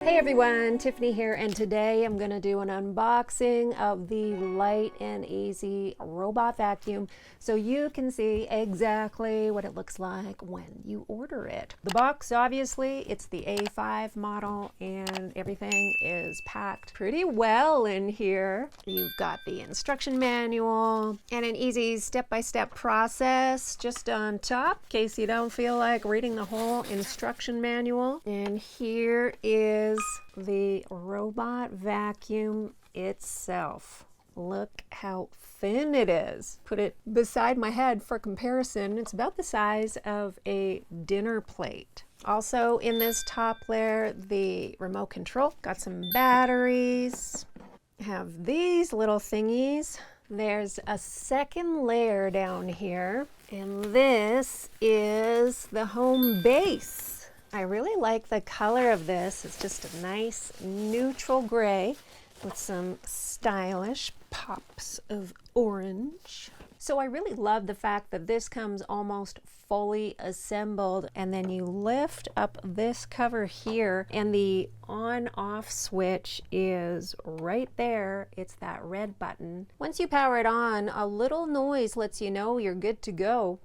Hey everyone, Tiffany here, and today I'm going to do an unboxing of the Light and Easy robot vacuum so you can see exactly what it looks like when you order it. The box, obviously, it's the A5 model and everything is packed pretty well in here. You've got the instruction manual and an easy step-by-step process just on top in case you don't feel like reading the whole instruction manual. And here is the robot vacuum itself. Look how thin it is. Put it beside my head for comparison. It's about the size of a dinner plate. Also in this top layer, the remote control. Got some batteries. Have these little thingies. There's a second layer down here, and this is the home base. I really like the color of this. It's just a nice neutral gray with some stylish pops of orange. So I really love the fact that this comes almost fully assembled, and then you lift up this cover here and the on-off switch is right there. It's that red button. Once you power it on, a little noise lets you know you're good to go.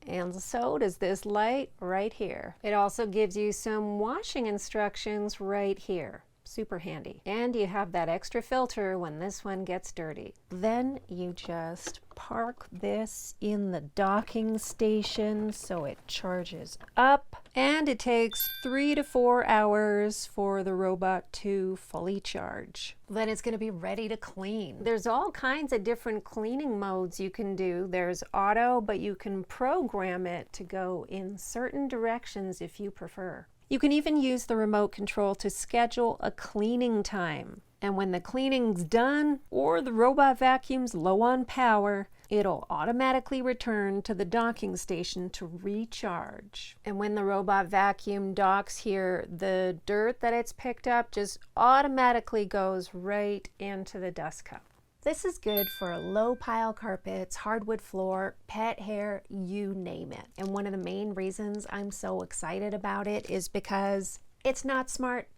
And so does this light right here. It also gives you some washing instructions right here. Super handy. And you have that extra filter when this one gets dirty. Then you just park this in the docking station so it charges up. And it takes 3 to 4 hours for the robot to fully charge. Then it's going to be ready to clean. There's all kinds of different cleaning modes you can do. There's auto, but you can program it to go in certain directions if you prefer. You can even use the remote control to schedule a cleaning time. And when the cleaning's done or the robot vacuum's low on power, it'll automatically return to the docking station to recharge. And when the robot vacuum docks here, the dirt that it's picked up just automatically goes right into the dust cup. This is good for low pile carpets, hardwood floor, pet hair, you name it. And one of the main reasons I'm so excited about it is because it's not smart.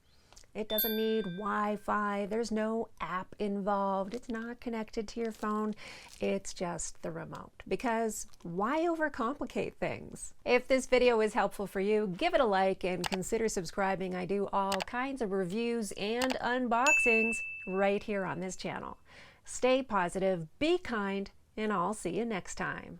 It doesn't need Wi-Fi. There's no app involved. It's not connected to your phone. It's just the remote. Because why overcomplicate things? If this video is helpful for you, give it a like and consider subscribing. I do all kinds of reviews and unboxings right here on this channel. Stay positive, be kind, and I'll see you next time.